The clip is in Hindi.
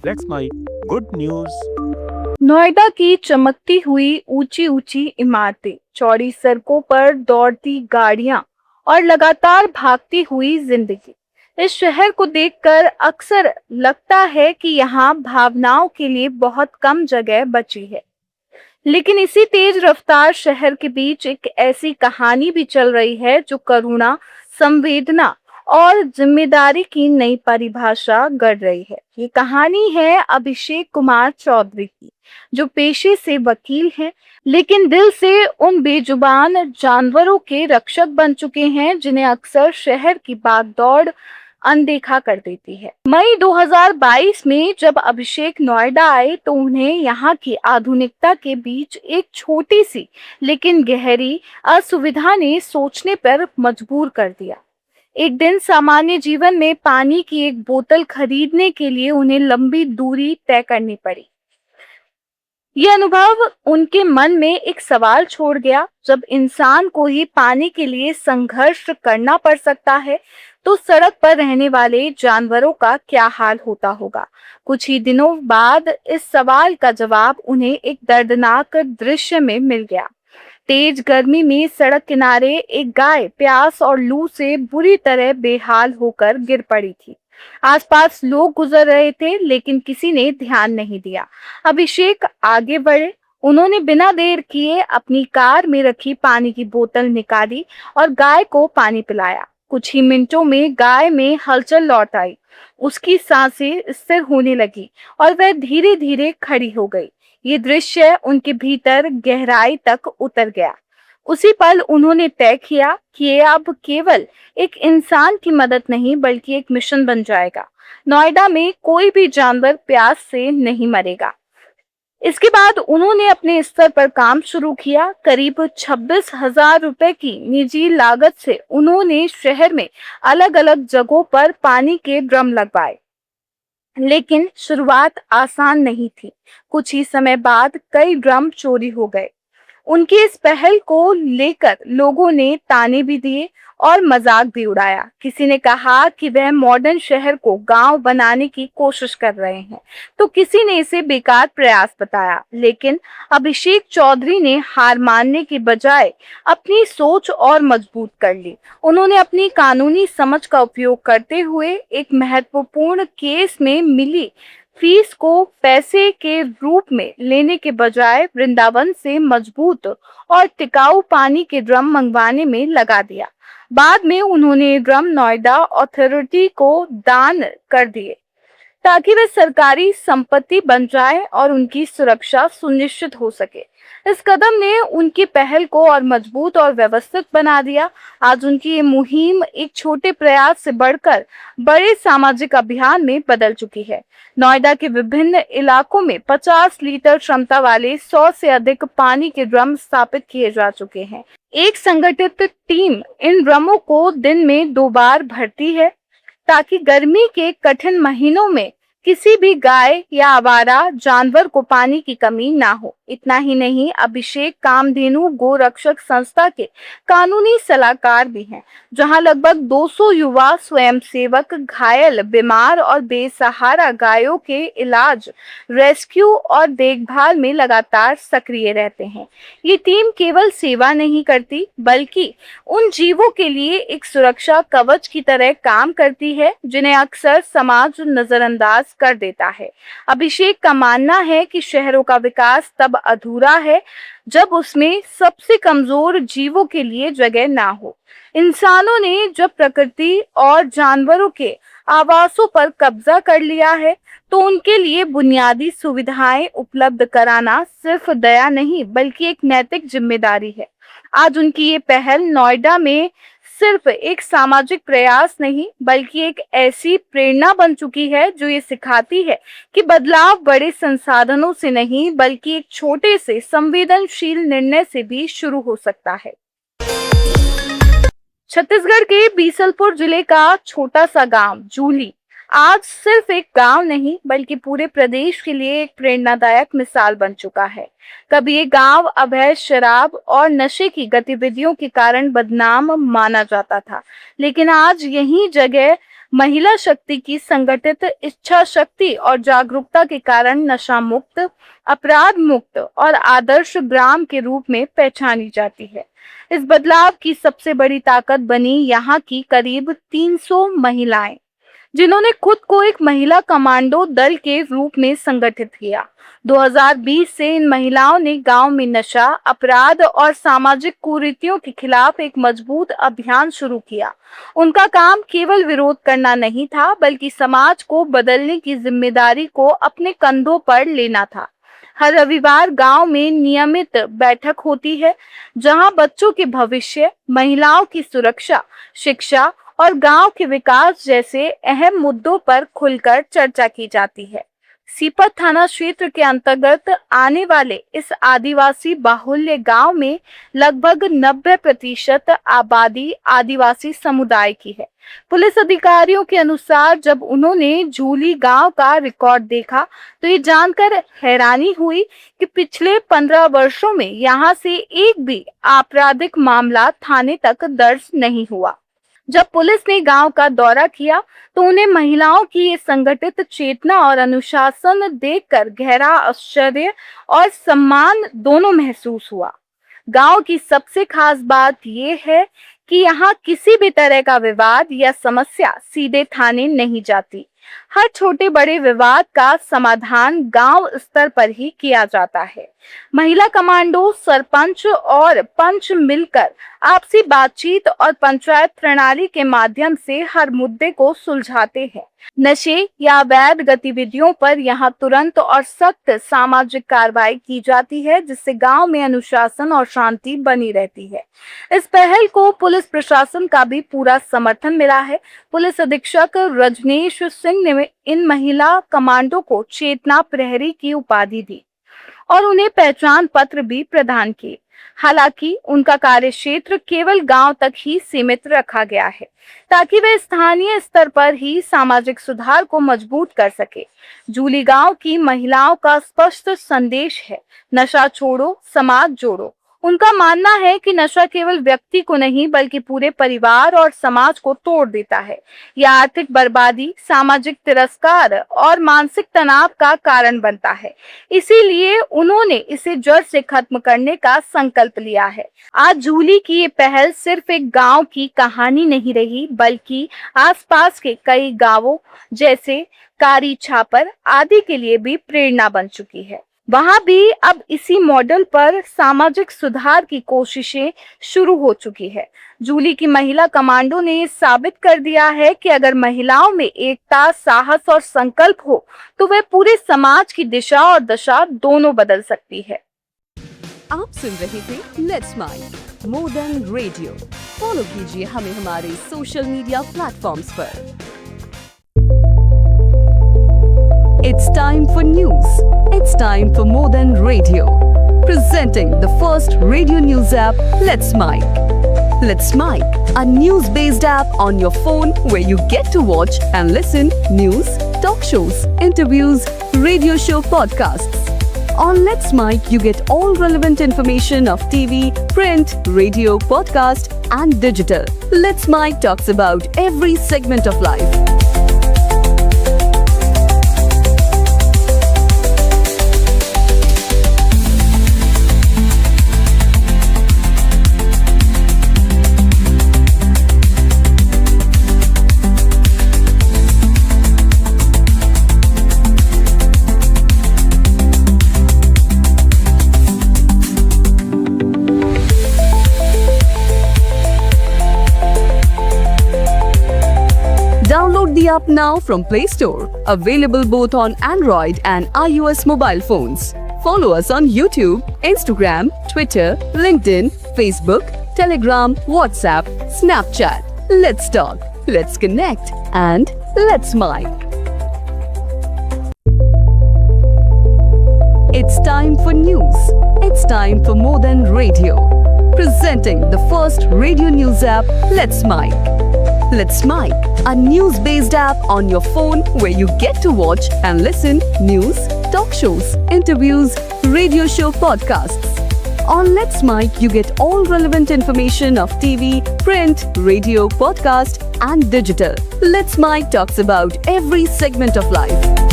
That's my good news. Noida की चमकती हुई ऊंची ऊंची इमारतें, चौड़ी सड़कों पर दौड़ती गाड़ियां और लगातार भागती हुई जिंदगी। इस शहर को देखकर अक्सर लगता है कि यहाँ भावनाओं के लिए बहुत कम जगह बची है। लेकिन इसी तेज रफ्तार शहर के बीच एक ऐसी कहानी भी चल रही है जो करुणा, संवेदना और जिम्मेदारी की नई परिभाषा गढ़ रही है। ये कहानी है अभिषेक कुमार चौधरी की, जो पेशे से वकील हैं, लेकिन दिल से उन बेजुबान जानवरों के रक्षक बन चुके हैं जिन्हें अक्सर शहर की भागदौड़ अनदेखा कर देती है। मई 2022 में जब अभिषेक नोएडा आए तो उन्हें यहाँ की आधुनिकता के बीच एक छोटी सी लेकिन गहरी असुविधा ने सोचने पर मजबूर कर दिया। एक दिन सामान्य जीवन में पानी की एक बोतल खरीदने के लिए उन्हें लंबी दूरी तय करनी पड़ी। यह अनुभव उनके मन में एक सवाल छोड़ गया, जब इंसान को ही पानी के लिए संघर्ष करना पड़ सकता है तो सड़क पर रहने वाले जानवरों का क्या हाल होता होगा। कुछ ही दिनों बाद इस सवाल का जवाब उन्हें एक दर्दनाक दृश्य में मिल गया। तेज गर्मी में सड़क किनारे एक गाय प्यास और लू से बुरी तरह बेहाल होकर गिर पड़ी थी। आसपास लोग गुजर रहे थे लेकिन किसी ने ध्यान नहीं दिया। अभिषेक आगे बढ़े। उन्होंने बिना देर किए अपनी कार में रखी पानी की बोतल निकाली और गाय को पानी पिलाया। कुछ ही मिनटों में गाय में हलचल लौट आई। उसकी सांसें स्थिर होने लगी और वह धीरे धीरे खड़ी हो गई। ये दृश्य उनके भीतर गहराई तक उतर गया। उसी पल उन्होंने तय किया कि ये अब केवल एक इंसान की मदद नहीं बल्कि एक मिशन बन जाएगा। नोएडा में कोई भी जानवर प्यास से नहीं मरेगा। इसके बाद उन्होंने अपने स्तर पर काम शुरू किया। करीब 26,000 रुपए की निजी लागत से उन्होंने शहर में अलग अलग जगहों पर पानी के ड्रम लगवाए। लेकिन शुरुआत आसान नहीं थी। कुछ ही समय बाद कई ड्रम चोरी हो गए। उनकी इस पहल को लेकर लोगों ने ताने भी दिए और मजाक भी उड़ाया। किसी ने कहा कि वह मॉडर्न शहर को गांव बनाने की कोशिश कर रहे हैं, तो किसी ने इसे बेकार प्रयास बताया। लेकिन अभिषेक चौधरी ने हार मानने के बजाय अपनी सोच और मजबूत कर ली। उन्होंने अपनी कानूनी समझ का उपयोग करते हुए एक महत्वपूर्ण केस में मिली फीस को पैसे के रूप में लेने के बजाय वृंदावन से मजबूत और टिकाऊ पानी के ड्रम मंगवाने में लगा दिया। बाद में उन्होंने ड्रम नोएडा अथॉरिटी को दान कर दिए ताकि वे सरकारी संपत्ति बन जाए और उनकी सुरक्षा सुनिश्चित हो सके। इस कदम ने उनकी पहल को और मजबूत और व्यवस्थित बना दिया। आज उनकी ये मुहिम एक छोटे प्रयास से बढ़कर बड़े सामाजिक अभियान में बदल चुकी है। नोएडा के विभिन्न इलाकों में 50 लीटर क्षमता वाले 100 से अधिक पानी के ड्रम स्थापित किए जा चुके हैं। एक संगठित टीम इन ड्रमों को दिन में 2 बार भरती है ताकि गर्मी के कठिन महीनों में किसी भी गाय या आवारा जानवर को पानी की कमी ना हो। इतना ही नहीं, अभिषेक कामधेनु गोरक्षक संस्था के कानूनी सलाहकार भी हैं, जहां लगभग 200 युवा स्वयंसेवक घायल, बीमार और बेसहारा गायों के इलाज, रेस्क्यू और देखभाल में लगातार सक्रिय रहते हैं। ये टीम केवल सेवा नहीं करती बल्कि उन जीवों के लिए एक सुरक्षा कवच की तरह काम करती है जिन्हें अक्सर समाज नजरअंदाज कर देता है। अभिषेक का मानना है कि शहरों का विकास तब अधूरा है जब उसमें सबसे कमजोर जीवों के लिए जगह ना हो। इंसानों ने जब प्रकृति और जानवरों के आवासों पर कब्जा कर लिया है तो उनके लिए बुनियादी सुविधाएं उपलब्ध कराना सिर्फ दया नहीं बल्कि एक नैतिक जिम्मेदारी है। आज उनकी ये पहल नोएडा में सिर्फ एक सामाजिक प्रयास नहीं बल्कि एक ऐसी प्रेरणा बन चुकी है जो ये सिखाती है कि बदलाव बड़े संसाधनों से नहीं बल्कि एक छोटे से संवेदनशील निर्णय से भी शुरू हो सकता है। छत्तीसगढ़ के बीसलपुर जिले का छोटा सा गांव जूली आज सिर्फ एक गांव नहीं बल्कि पूरे प्रदेश के लिए एक प्रेरणादायक मिसाल बन चुका है। कभी ये गांव अवैध शराब और नशे की गतिविधियों के कारण बदनाम माना जाता था, लेकिन आज यही जगह महिला शक्ति की संगठित इच्छा शक्ति और जागरूकता के कारण नशा मुक्त, अपराध मुक्त और आदर्श ग्राम के रूप में पहचानी जाती है। इस बदलाव की सबसे बड़ी ताकत बनी यहाँ की करीब 300 महिलाएं, जिन्होंने खुद को एक महिला कमांडो दल के रूप में संगठित किया। 2020 से इन महिलाओं ने गांव में नशा, अपराध और सामाजिक कुरीतियों के खिलाफ एक मजबूत अभियान शुरू किया। उनका काम केवल विरोध करना नहीं था, बल्कि समाज को बदलने की जिम्मेदारी को अपने कंधों पर लेना था। हर रविवार गांव में नियमित बैठक होती है, जहां बच्चों के भविष्य, महिलाओं की सुरक्षा, शिक्षा और गांव के विकास जैसे अहम मुद्दों पर खुलकर चर्चा की जाती है। सीपत थाना क्षेत्र के अंतर्गत आने वाले इस आदिवासी बाहुल्य गांव में लगभग 90% आबादी आदिवासी समुदाय की है। पुलिस अधिकारियों के अनुसार जब उन्होंने झूली गांव का रिकॉर्ड देखा तो ये जानकर हैरानी हुई कि पिछले 15 वर्षों में यहां से एक भी आपराधिक मामला थाने तक दर्ज नहीं हुआ। जब पुलिस ने गांव का दौरा किया तो उन्हें महिलाओं की ये संगठित चेतना और अनुशासन देखकर गहरा आश्चर्य और सम्मान दोनों महसूस हुआ। गांव की सबसे खास बात ये है कि यहाँ किसी भी तरह का विवाद या समस्या सीधे थाने नहीं जाती। हर छोटे बड़े विवाद का समाधान गांव स्तर पर ही किया जाता है। महिला कमांडो, सरपंच और पंच मिलकर आपसी बातचीत और पंचायत प्रणाली के माध्यम से हर मुद्दे को सुलझाते हैं। नशे या अवैध गतिविधियों पर यहाँ तुरंत और सख्त सामाजिक कार्रवाई की जाती है, जिससे गांव में अनुशासन और शांति बनी रहती है। इस पहल को पुलिस प्रशासन का भी पूरा समर्थन मिला है। पुलिस अधीक्षक रजनीश सिंह ने इन महिला कमांडो को चेतना प्रहरी की उपाधि दी और उन्हें पहचान पत्र भी प्रदान किए। हालांकि उनका कार्यक्षेत्र केवल गांव तक ही सीमित रखा गया है, ताकि वे स्थानीय स्तर पर ही सामाजिक सुधार को मजबूत कर सके। जूली गांव की महिलाओं का स्पष्ट संदेश है, नशा छोड़ो, समाज जोड़ो। उनका मानना है कि नशा केवल व्यक्ति को नहीं बल्कि पूरे परिवार और समाज को तोड़ देता है। यह आर्थिक बर्बादी, सामाजिक तिरस्कार और मानसिक तनाव का कारण बनता है। इसीलिए उन्होंने इसे जड़ से खत्म करने का संकल्प लिया है। आज जूली की ये पहल सिर्फ एक गांव की कहानी नहीं रही, बल्कि आसपास के कई गांवों जैसे कारी छापर आदि के लिए भी प्रेरणा बन चुकी है। वहां भी अब इसी मॉडल पर सामाजिक सुधार की कोशिशें शुरू हो चुकी है। जूली की महिला कमांडो ने साबित कर दिया है कि अगर महिलाओं में एकता, साहस और संकल्प हो तो वे पूरे समाज की दिशा और दशा दोनों बदल सकती है। आप सुन रहे थे let's mind more than radio. Follow कीजिए हमें हमारे सोशल मीडिया प्लेटफॉर्म्स पर। It's time for news. It's time for More Than Radio. Presenting the first radio news app, Let's Mic. Let's Mic, a news-based app on your phone where you get to watch and listen news, talk shows, interviews, radio show podcasts. On Let's Mic, you get all relevant information of TV, print, radio, podcast, and digital. Let's Mic talks about every segment of life. Download the app now from Play Store. Available both on Android and iOS mobile phones. Follow us on YouTube, Instagram, Twitter, LinkedIn, Facebook, Telegram, WhatsApp, Snapchat. Let's talk, let's connect, and let's mic. It's time for news. It's time for More Than Radio. Presenting the first radio news app, Let's Mic. Let's Mic, a news-based app on your phone where you get to watch and listen news, talk shows, interviews, radio show podcasts. On Let's Mic, you get all relevant information of TV, print, radio, podcast, and digital. Let's Mike talks about every segment of life.